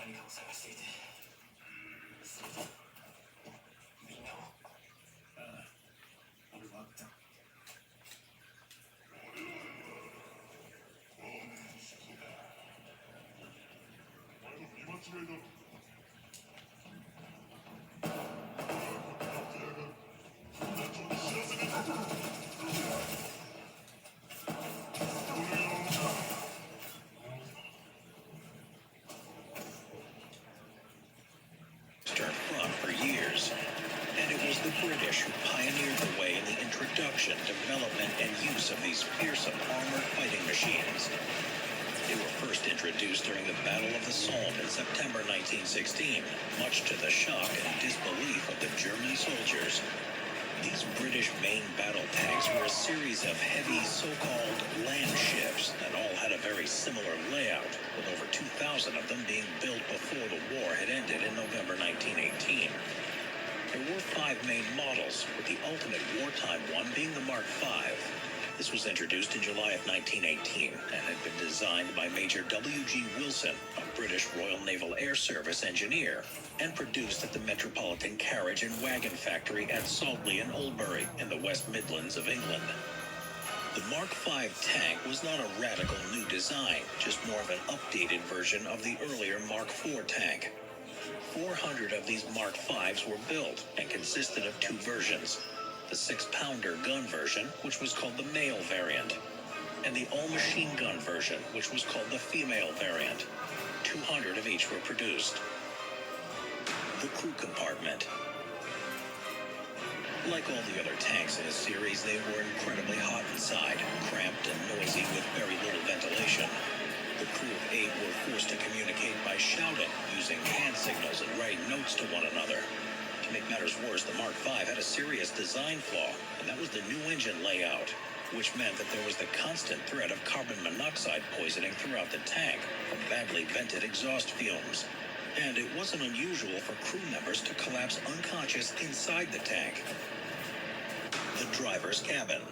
何かを探していて、それとみんなを。ああ、俺もあった。お前の見間違いだろ。For years, and it was the British who pioneered the way in the introduction, development, and use of these fearsome armored fighting machines. They were first introduced during the Battle of the Somme in September 1916, much to the shock and disbelief of the German soldiers. These British main battle tanks were a series of heavy so-called land ships that all had a very similar layout, with over 2,000 of them being built before the war had ended in November 1918. There were 5 main models, with the ultimate wartime one being the Mark V. This was introduced in July of 1918 and had been designed by Major W.G. Wilson, a British Royal Naval Air Service engineer, and produced at the Metropolitan Carriage and Wagon Factory at Saltley and Oldbury in the West Midlands of England. The Mark V tank was not a radical new design, just more of an updated version of the earlier Mark IV tank. 400 of these Mark Vs were built and consisted of 2 versions. The 6-pounder gun version, which was called the male variant, and the all-machine gun version, which was called the female variant. 200 of each were produced. The crew compartment. Like all the other tanks in the series, they were incredibly hot inside, cramped and noisy with very little ventilation. The crew of 8 were forced to communicate by shouting, using hand signals and writing notes to one another. To make matters worse, the Mark V had a serious design flaw, and that was the new engine layout, which meant that there was the constant threat of carbon monoxide poisoning throughout the tank from badly vented exhaust fumes. And it wasn't unusual for crew members to collapse unconscious inside the tank. The driver's cabin.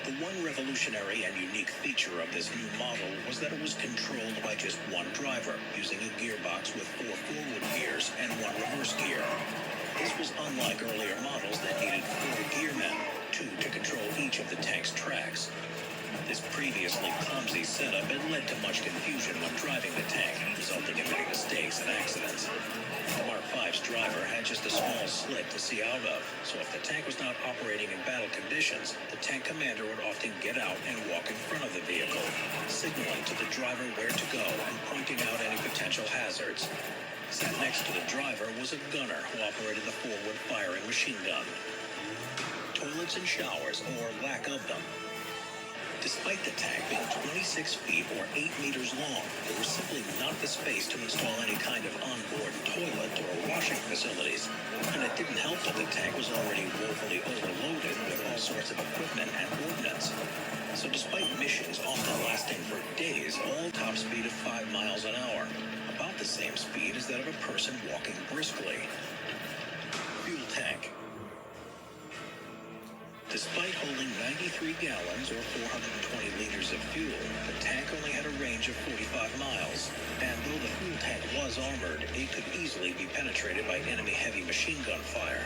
The one revolutionary and unique feature of this new model was that it was controlled by just one driver, using a gearbox with 4 forward gears and 1 reverse gear. This was unlike earlier models that needed 4 gearmen, 2 to control each of the tank's tracks. This previously clumsy setup had led to much confusion when driving the tank, resulting in many mistakes and accidents. The Mark V's driver had just a small slit to see out of, so if the tank was not operating in battle conditions, the tank commander would often get out and walk in front of the vehicle, signaling to the driver where to go and pointing out any potential hazards. Sat next to the driver was a gunner who operated the forward-firing machine gun. Toilets and showers, or lack of them. Despite the tank being 26 feet or 8 meters long, there was simply not the space to install any kind of onboard toilet or washing facilities. And it didn't help that the tank was already woefully overloaded with all sorts of equipment and ordnance. So despite missions often lasting for days, all top speed of 5 miles an hour, about the same speed as that of a person walking briskly. Fuel tank. Despite holding 93 gallons or 420 liters of fuel, the tank only had a range of 45 miles. And though the fuel tank was armored, it could easily be penetrated by enemy heavy machine gun fire.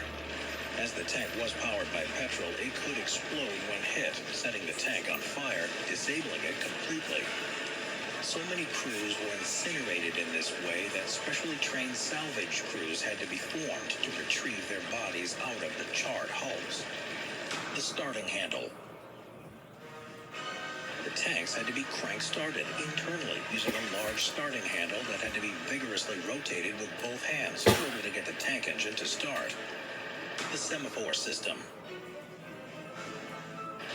As the tank was powered by petrol, it could explode when hit, setting the tank on fire, disabling it completely. So many crews were incinerated in this way that specially trained salvage crews had to be formed to retrieve their bodies out of the charred hulls. The starting handle. The tanks had to be crank-started internally using a large starting handle that had to be vigorously rotated with both hands in order to get the tank engine to start. The semaphore system.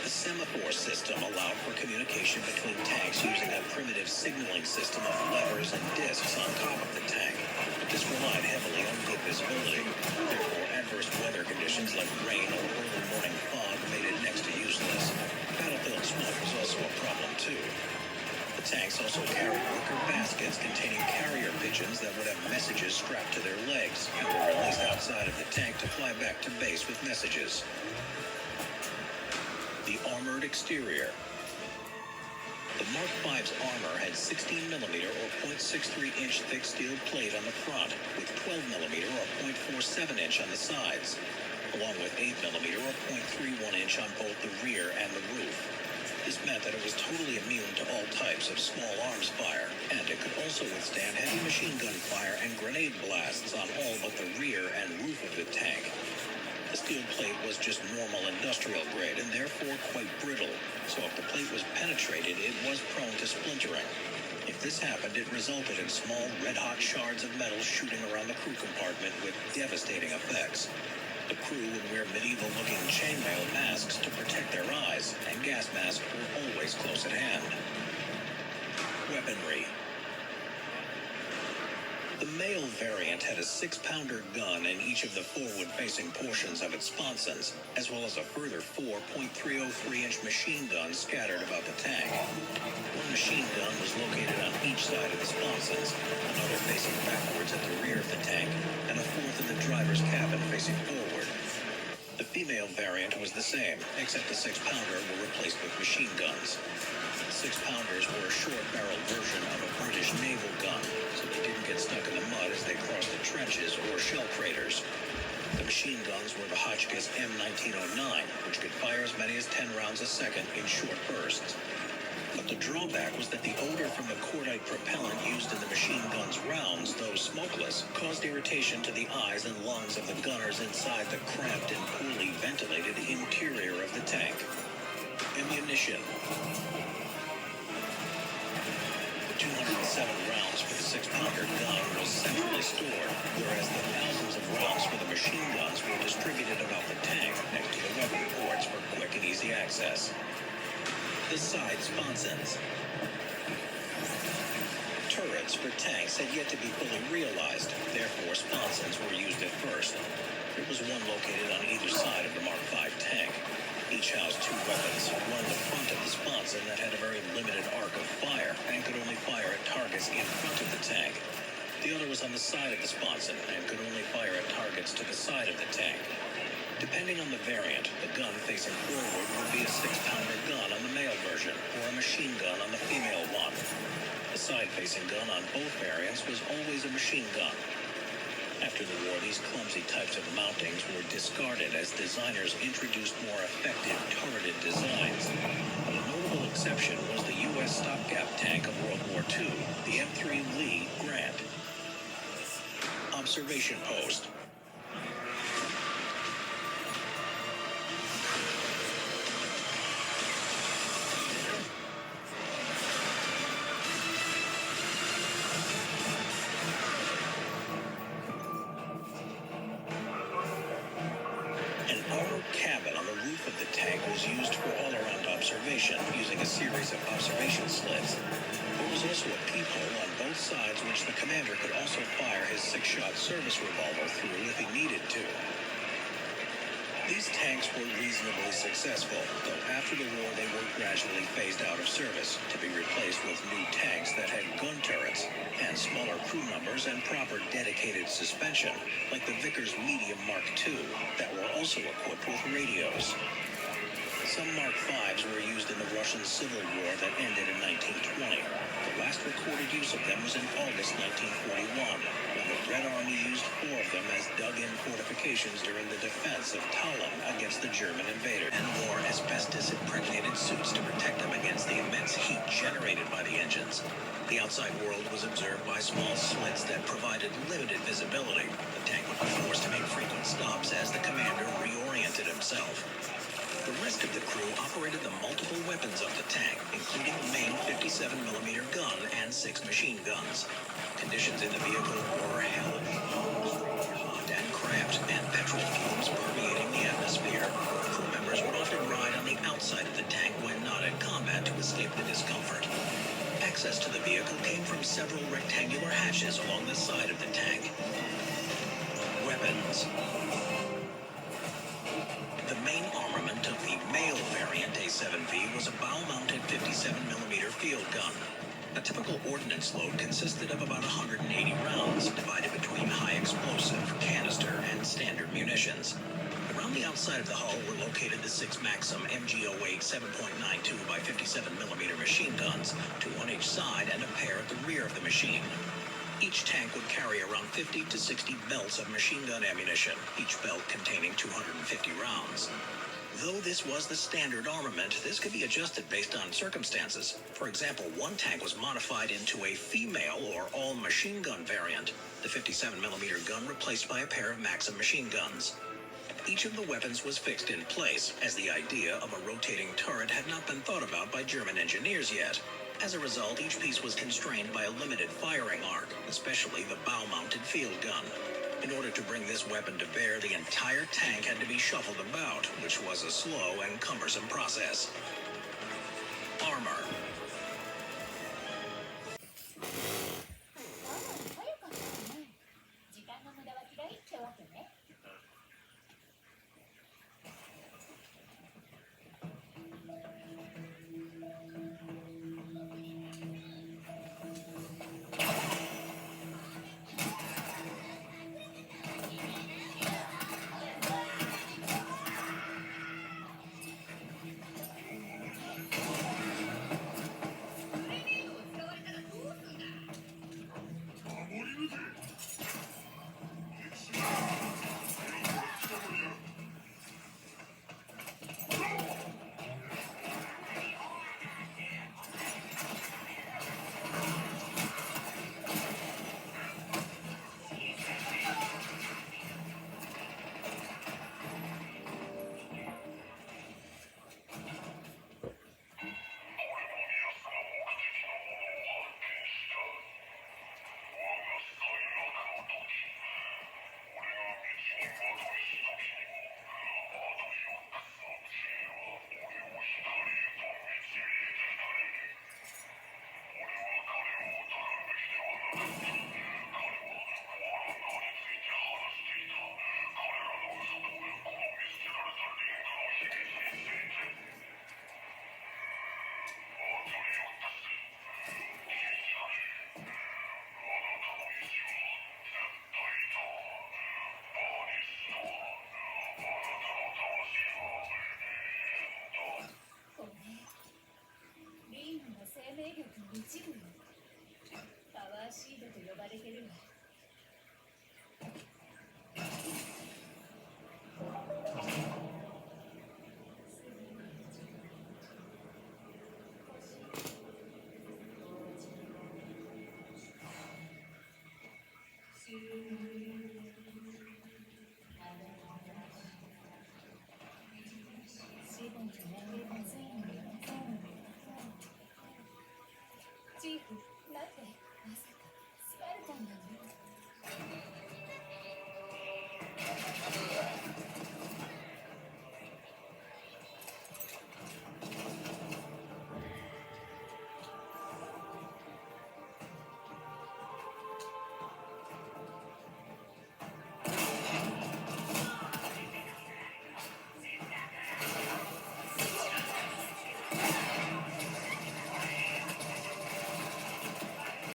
The semaphore system allowed for communication between tanks using a primitive signaling system of levers and discs on top of the tank. But this relied heavily on good visibility. Therefore, adverse weather conditions like rain or early morning fog made it next to useless. Battlefield smoke was also a problem too. The tanks also carried wicker baskets containing carrier pigeons that would have messages strapped to their legs and were released outside of the tank to fly back to base with messages. The armored exterior. The Mark V's armor had 16mm or with 6.3-inch thick steel plate on the front, with 12mm or 0.47-inch on the sides, along with 8mm or 0.31-inch on both the rear and the roof. This meant that it was totally immune to all types of small arms fire, and it could also withstand heavy machine gun fire and grenade blasts on all but the rear and roof of the tank. The steel plate was just normal industrial grade and therefore quite brittle, so if the plate was penetrated, it was prone to splintering. If this happened, it resulted in small red-hot shards of metal shooting around the crew compartment with devastating effects. The crew would wear medieval-looking chainmail masks to protect their eyes, and gas masks were always close at hand. Weaponry. The male variant had a 6-pounder gun in each of the forward-facing portions of its sponsons, as well as a further 4 .303-inch machine guns scattered about the tank. One machine gun was located on each side of the sponsons, another facing backwards at the rear of the tank, and a fourth in the driver's cabin facing forward. The female variant was the same, except the 6-pounder were replaced with machine guns. 6-pounders were a short-barreled version of a British naval gun, so they didn't get stuck in the mud as they crossed the trenches or shell craters. The machine guns were the Hotchkiss M1909, which could fire as many as 10 rounds a second in short bursts. But the drawback was that the odor from the cordite propellant used in the machine gun's rounds, though smokeless, caused irritation to the eyes and lungs of the gunners inside the cramped and poorly ventilated interior of the tank. Ammunition. 207 rounds for the 6-pounder gun was centrally stored, whereas the thousands of rounds for the machine guns were distributed about the tank next to the weapon ports for quick and easy access. The side sponsons. Turrets for tanks had yet to be fully realized, therefore sponsons were used at first. There was one located on either side of the Mark V tank. Each housed 2 weapons, one in the front of the sponson that had a very limited arc of fire and could only fire at targets in front of the tank. The other was on the side of the sponson and could only fire at targets to the side of the tank. Depending on the variant, the gun facing forward would be a 6-pounder gun on the male version or a machine gun on the female one. The side-facing gun on both variants was always a machine gun. After the war, these clumsy types of mountings were discarded as designers introduced more effective turreted designs. A notable exception was the U.S. stopgap tank of World War II, the M3 Lee Grant. Observation post. Used for all-around observation using a series of observation slits. There was also a peephole on both sides which the commander could also fire his 6-shot service revolver through if he needed to. These tanks were reasonably successful, though after the war they were gradually phased out of service to be replaced with new tanks that had gun turrets and smaller crew numbers and proper dedicated suspension, like the Vickers Medium Mark II, that were also equipped with radios. Some Mark Vs were used in the Russian Civil War that ended in 1920. The last recorded use of them was in August 1941, when the Red Army used 4 of them as dug-in fortifications during the defense of Tallinn against the German invaders, and wore asbestos-impregnated suits to protect them against the immense heat generated by the engines. The outside world was observed by small slits that provided limited visibility. The tank would be forced to make frequent stops as the commander reoriented himself. The rest of the crew operated the multiple weapons of the tank, including the main 57mm gun and 6 machine guns. Conditions in the vehicle were hell, hot and cramped, and petrol fumes permeating the atmosphere. Crew members would often ride on the outside of the tank when not in combat to escape the discomfort. Access to the vehicle came from several rectangular hatches along the side of the tank. Weapons. The main armament of the male variant A7V was a bow-mounted 57mm field gun. A typical ordnance load consisted of about 180 rounds, divided between high explosive, canister, and standard munitions. The On the outside of the hull were located the 6 Maxim MG08 7.92 by 57mm machine guns, 2 on each side and a pair at the rear of the machine. Each tank would carry around 50 to 60 belts of machine gun ammunition, each belt containing 250 rounds. Though this was the standard armament, this could be adjusted based on circumstances. For example, one tank was modified into a female or all-machine gun variant, the 57mm gun replaced by a pair of Maxim machine guns. Each of the weapons was fixed in place, as the idea of a rotating turret had not been thought about by German engineers yet. As a result, each piece was constrained by a limited firing arc, especially the bow-mounted field gun. In order to bring this weapon to bear, the entire tank had to be shuffled about, which was a slow and cumbersome process. Armor. 早かったね。時間の無駄は嫌いってわけね。生命力の一部よ。パワーシードと呼ばれてるわ。